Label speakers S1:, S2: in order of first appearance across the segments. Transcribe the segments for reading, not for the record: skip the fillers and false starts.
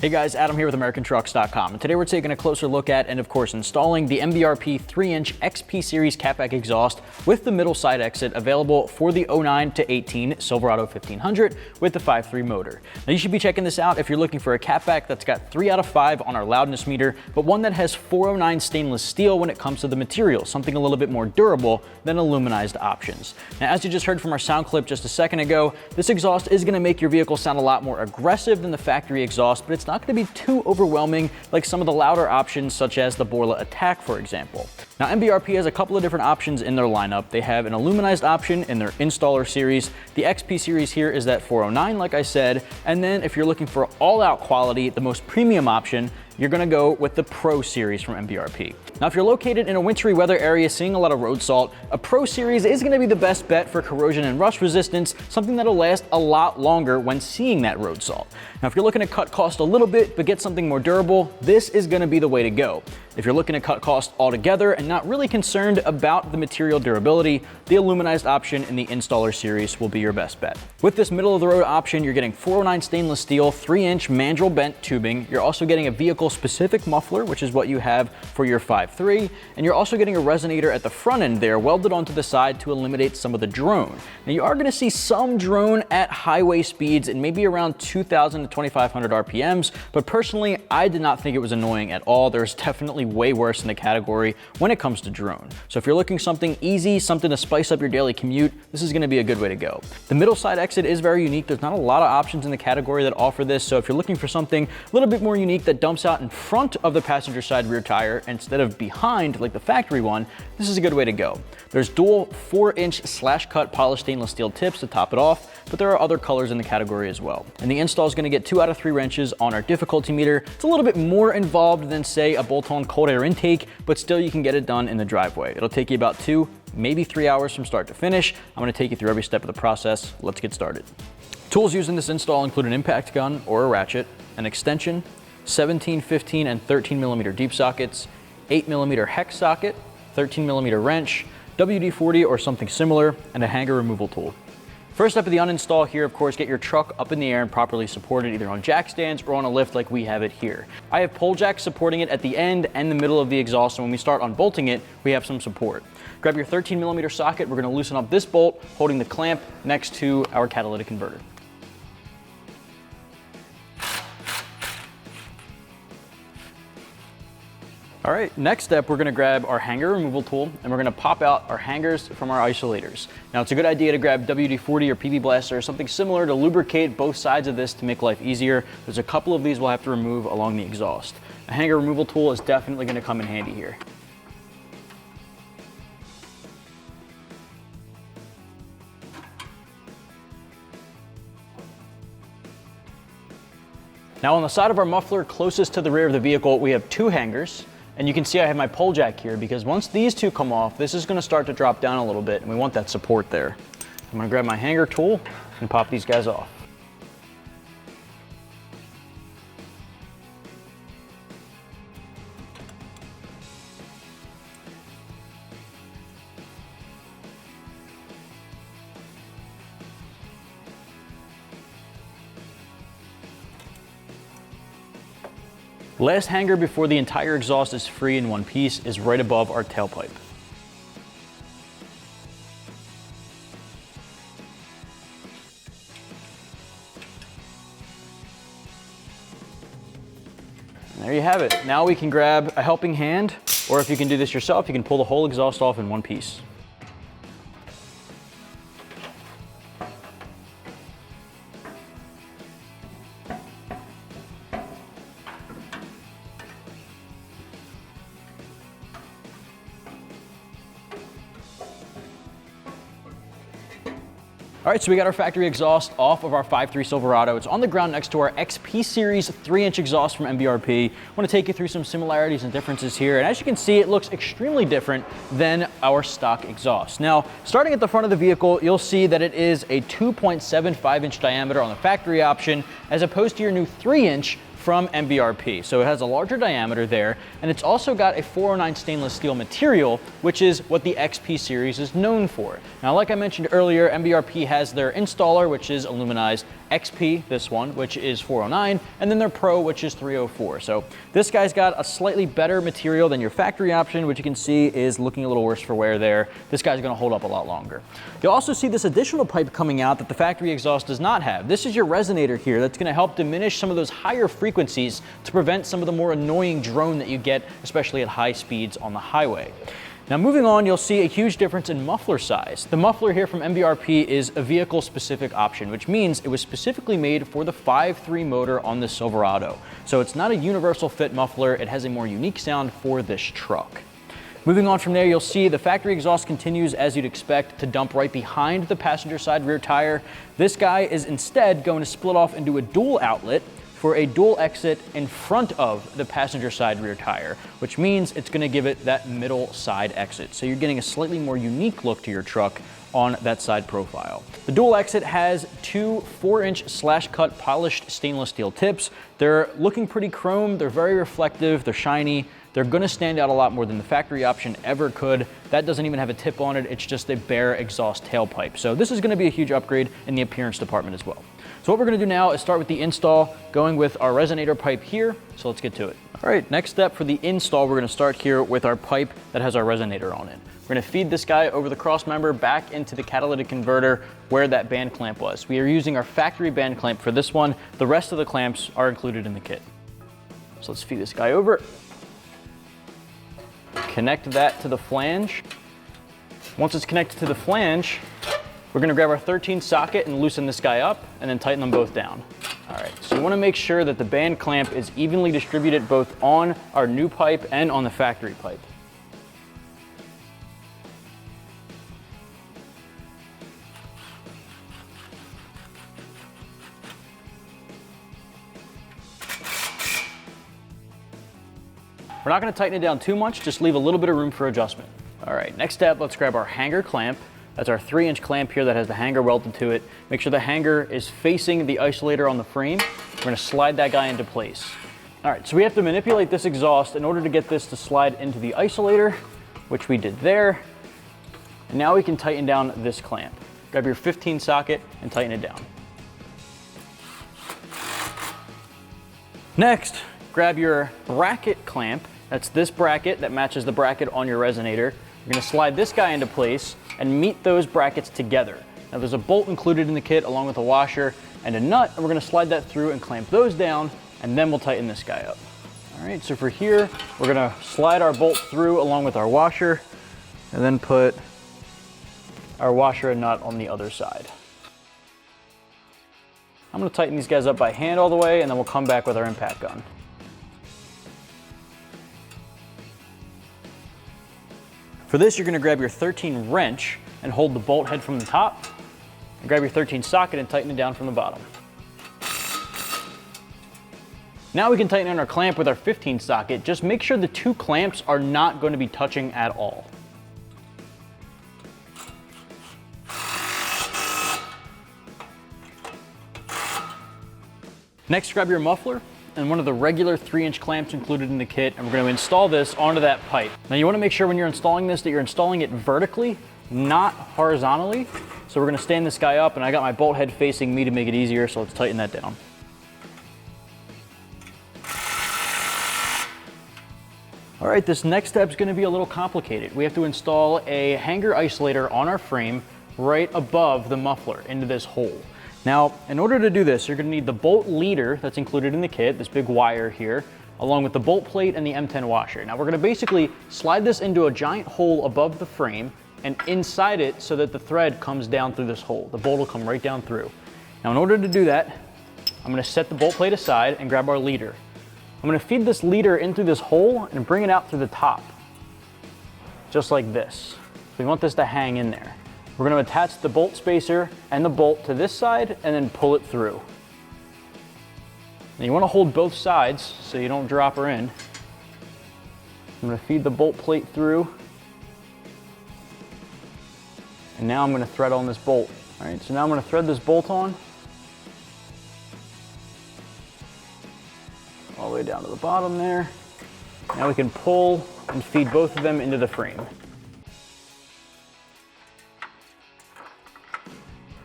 S1: Hey guys, Adam here with AmericanTrucks.com, and today we're taking a closer look at and of course installing the MBRP 3-inch XP Series catback exhaust with the middle side exit available for the 09 to 18 Silverado 1500 with the 5.3 motor. Now you should be checking this out if you're looking for a catback that's got 3 out of 5 on our loudness meter, but one that has 409 stainless steel when it comes to the material, something a little bit more durable than aluminized options. Now as you just heard from our sound clip just a second ago, this exhaust is going to make your vehicle sound a lot more aggressive than the factory exhaust, but it's not going to be too overwhelming like some of the louder options such as the Borla Attack, for example. Now MBRP has a couple of different options in their lineup. They have an aluminized option in their installer series. The XP series here is that 409 like I said, and then if you're looking for all-out quality, the most premium option, you're going to go with the Pro Series from MBRP. Now, if you're located in a wintry weather area seeing a lot of road salt, a Pro Series is going to be the best bet for corrosion and rust resistance, something that'll last a lot longer when seeing that road salt. Now, if you're looking to cut cost a little bit but get something more durable, this is going to be the way to go. If you're looking to cut cost altogether and not really concerned about the material durability, the aluminized option in the installer series will be your best bet. With this middle of the road option, you're getting 409 stainless steel, 3-inch mandrel bent tubing. You're also getting a vehicle specific muffler, which is what you have for your 5.3, and you're also getting a resonator at the front end there welded onto the side to eliminate some of the drone. Now you are going to see some drone at highway speeds and maybe around 2,000 to 2,500 RPMs, but personally I did not think it was annoying at all. There's definitely way worse in the category when it comes to drone. So if you're looking something easy, something to spice up your daily commute, this is going to be a good way to go. The middle side exit is very unique. There's not a lot of options in the category that offer this, so if you're looking for something a little bit more unique that dumps out in front of the passenger side rear tire instead of behind like the factory one, this is a good way to go. There's dual 4-inch slash cut polished stainless steel tips to top it off, but there are other colors in the category as well. And the install is going to get 2 out of 3 wrenches on our difficulty meter. It's a little bit more involved than say a bolt-on cold air intake, but still you can get it done in the driveway. It'll take you about 2, maybe 3 hours from start to finish. I'm going to take you through every step of the process. Let's get started. Tools used in this install include an impact gun or a ratchet, an extension, 17, 15, and 13 millimeter deep sockets, 8 millimeter hex socket, 13 millimeter wrench, WD-40 or something similar, and a hanger removal tool. First step of the uninstall here, of course, get your truck up in the air and properly supported either on jack stands or on a lift like we have it here. I have pole jacks supporting it at the end and the middle of the exhaust, and when we start unbolting it, we have some support. Grab your 13 millimeter socket. We're going to loosen up this bolt holding the clamp next to our catalytic converter. All right, next step, we're gonna grab our hanger removal tool and we're gonna pop out our hangers from our isolators. Now it's a good idea to grab WD-40 or PB Blaster or something similar to lubricate both sides of this to make life easier. There's a couple of these we'll have to remove along the exhaust. A hanger removal tool is definitely gonna come in handy here. Now on the side of our muffler closest to the rear of the vehicle, we have 2 hangers. And you can see I have my pole jack here because once these 2 come off, this is going to start to drop down a little bit and we want that support there. I'm going to grab my hanger tool and pop these guys off. Last hanger before the entire exhaust is free in one piece is right above our tailpipe. And there you have it. Now we can grab a helping hand, or if you can do this yourself, you can pull the whole exhaust off in one piece. All right, so we got our factory exhaust off of our 5.3 Silverado. It's on the ground next to our XP Series 3-inch exhaust from MBRP. I want to take you through some similarities and differences here. And as you can see, it looks extremely different than our stock exhaust. Now, starting at the front of the vehicle, you'll see that it is a 2.75-inch diameter on the factory option, as opposed to your new 3-inch from MBRP. So it has a larger diameter there, and it's also got a 409 stainless steel material, which is what the XP series is known for. Now, like I mentioned earlier, MBRP has their installer, which is aluminized, XP, this one, which is 409, and then their Pro, which is 304. So this guy's got a slightly better material than your factory option, which you can see is looking a little worse for wear there. This guy's gonna hold up a lot longer. You'll also see this additional pipe coming out that the factory exhaust does not have. This is your resonator here that's gonna help diminish some of those higher frequencies to prevent some of the more annoying drone that you get, especially at high speeds on the highway. Now moving on, you'll see a huge difference in muffler size. The muffler here from MBRP is a vehicle-specific option, which means it was specifically made for the 5.3 motor on the Silverado. So it's not a universal fit muffler, it has a more unique sound for this truck. Moving on from there, you'll see the factory exhaust continues as you'd expect to dump right behind the passenger side rear tire. This guy is instead going to split off into a dual outlet for a dual exit in front of the passenger side rear tire, which means it's gonna give it that middle side exit. So you're getting a slightly more unique look to your truck on that side profile. The dual exit has two 4-inch slash cut polished stainless steel tips. They're looking pretty chrome, they're very reflective, they're shiny. They're gonna stand out a lot more than the factory option ever could. That doesn't even have a tip on it, it's just a bare exhaust tailpipe. So this is gonna be a huge upgrade in the appearance department as well. So what we're gonna do now is start with the install, going with our resonator pipe here. So let's get to it. All right, next step for the install, we're gonna start here with our pipe that has our resonator on it. We're gonna feed this guy over the cross member back into the catalytic converter where that band clamp was. We are using our factory band clamp for this one. The rest of the clamps are included in the kit. So let's feed this guy over. Connect that to the flange. Once it's connected to the flange, we're gonna grab our 13 socket and loosen this guy up and then tighten them both down. All right, so you wanna make sure that the band clamp is evenly distributed both on our new pipe and on the factory pipe. We're not gonna tighten it down too much, just leave a little bit of room for adjustment. All right, next step, let's grab our hanger clamp. That's our 3-inch clamp here that has the hanger welded to it. Make sure the hanger is facing the isolator on the frame. We're gonna slide that guy into place. All right, so we have to manipulate this exhaust in order to get this to slide into the isolator, which we did there. And now we can tighten down this clamp. Grab your 15 socket and tighten it down. Next, grab your bracket clamp. That's this bracket that matches the bracket on your resonator. You're gonna slide this guy into place and meet those brackets together. Now there's a bolt included in the kit along with a washer and a nut, and we're gonna slide that through and clamp those down, and then we'll tighten this guy up. All right, so for here, we're gonna slide our bolt through along with our washer, and then put our washer and nut on the other side. I'm gonna tighten these guys up by hand all the way, and then we'll come back with our impact gun. For this, you're gonna grab your 13 wrench and hold the bolt head from the top, and grab your 13 socket and tighten it down from the bottom. Now we can tighten in our clamp with our 15 socket. Just make sure the two clamps are not going to be touching at all. Next, grab your muffler and one of the regular 3-inch clamps included in the kit, and we're going to install this onto that pipe. Now you want to make sure when you're installing this that you're installing it vertically, not horizontally. So we're going to stand this guy up, and I got my bolt head facing me to make it easier, so let's tighten that down. All right, this next step is going to be a little complicated. We have to install a hanger isolator on our frame right above the muffler into this hole. Now, in order to do this, you're gonna need the bolt leader that's included in the kit, this big wire here, along with the bolt plate and the M10 washer. Now we're gonna basically slide this into a giant hole above the frame and inside it so that the thread comes down through this hole. The bolt will come right down through. Now in order to do that, I'm gonna set the bolt plate aside and grab our leader. I'm gonna feed this leader in through this hole and bring it out through the top, just like this. We want this to hang in there. We're going to attach the bolt spacer and the bolt to this side and then pull it through. Now you want to hold both sides so you don't drop her in. I'm going to feed the bolt plate through. And now I'm going to thread on this bolt. All right, so now I'm going to thread this bolt on. down to the bottom there. Now we can pull and feed both of them into the frame.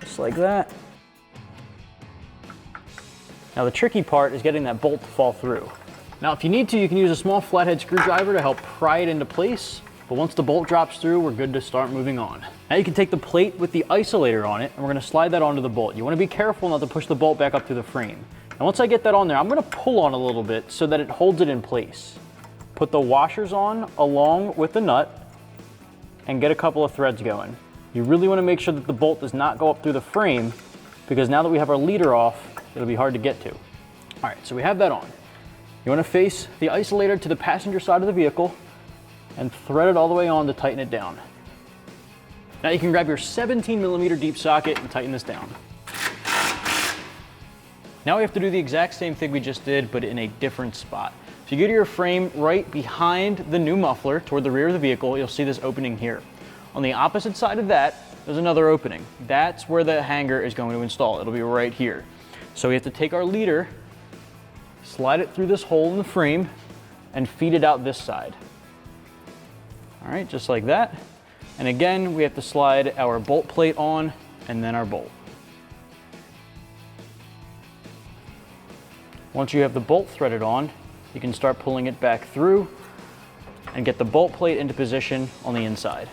S1: Just like that. Now the tricky part is getting that bolt to fall through. Now if you need to, you can use a small flathead screwdriver to help pry it into place. But once the bolt drops through, we're good to start moving on. Now you can take the plate with the isolator on it, and we're gonna slide that onto the bolt. You wanna be careful not to push the bolt back up through the frame. And once I get that on there, I'm gonna pull on a little bit so that it holds it in place. Put the washers on along with the nut and get a couple of threads going. You really wanna make sure that the bolt does not go up through the frame, because now that we have our leader off, it'll be hard to get to. All right, so we have that on. You wanna face the isolator to the passenger side of the vehicle and thread it all the way on to tighten it down. Now you can grab your 17mm deep socket and tighten this down. Now we have to do the exact same thing we just did, but in a different spot. If you go to your frame right behind the new muffler toward the rear of the vehicle, you'll see this opening here. On the opposite side of that, there's another opening. That's where the hanger is going to install. It'll be right here. So we have to take our leader, slide it through this hole in the frame, and feed it out this side. All right, just like that. And again, we have to slide our bolt plate on and then our bolt. Once you have the bolt threaded on, you can start pulling it back through and get the bolt plate into position on the inside.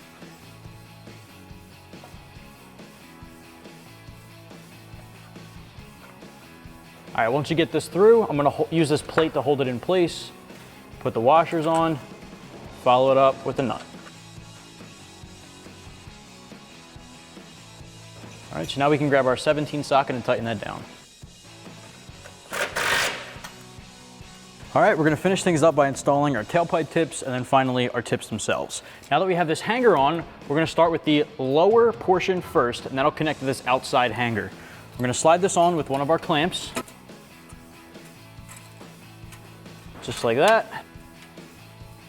S1: All right, once you get this through, I'm gonna use this plate to hold it in place, put the washers on, follow it up with a nut. All right, so now we can grab our 17 socket and tighten that down. All right, we're gonna finish things up by installing our tailpipe tips and then finally our tips themselves. Now that we have this hanger on, we're gonna start with the lower portion first, and that'll connect to this outside hanger. We're gonna slide this on with one of our clamps. Just like that.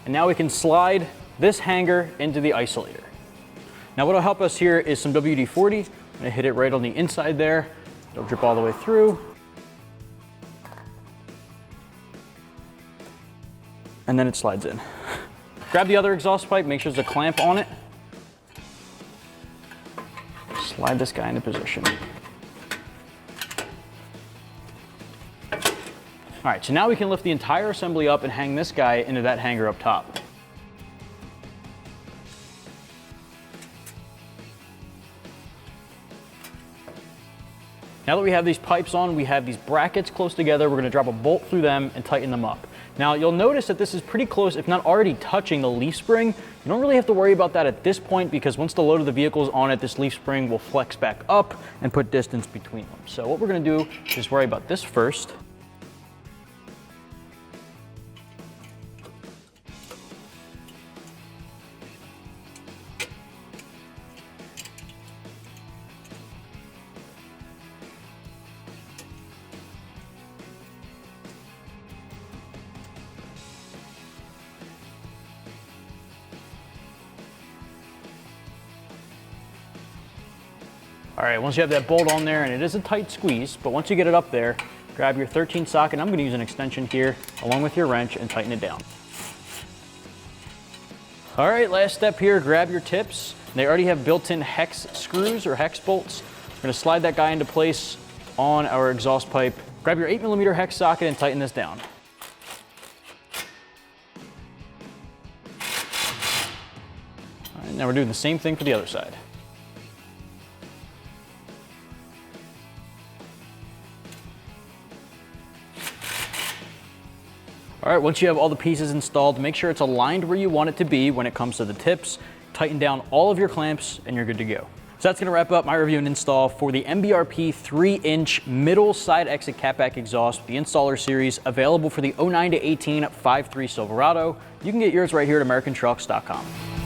S1: And now we can slide this hanger into the isolator. Now what'll help us here is some WD-40. I'm gonna hit it right on the inside there. It'll drip all the way through. And then it slides in. Grab the other exhaust pipe, make sure there's a clamp on it. Slide this guy into position. All right, so now we can lift the entire assembly up and hang this guy into that hanger up top. Now that we have these pipes on, we have these brackets close together. We're gonna drop a bolt through them and tighten them up. Now you'll notice that this is pretty close, if not already touching the leaf spring. You don't really have to worry about that at this point, because once the load of the vehicle is on it, this leaf spring will flex back up and put distance between them. So what we're gonna do is worry about this first. All right, once you have that bolt on there, and it is a tight squeeze, but once you get it up there, grab your 13 socket. I'm gonna use an extension here along with your wrench and tighten it down. All right, last step here, grab your tips. They already have built-in hex screws or hex bolts. We're gonna slide that guy into place on our exhaust pipe. Grab your 8mm hex socket and tighten this down. All right, now we're doing the same thing for the other side. All right, once you have all the pieces installed, make sure it's aligned where you want it to be when it comes to the tips. Tighten down all of your clamps and you're good to go. So that's gonna wrap up my review and install for the MBRP 3-inch middle side exit catback exhaust with the installer series, available for the 09 to 18 5.3 Silverado. You can get yours right here at AmericanTrucks.com.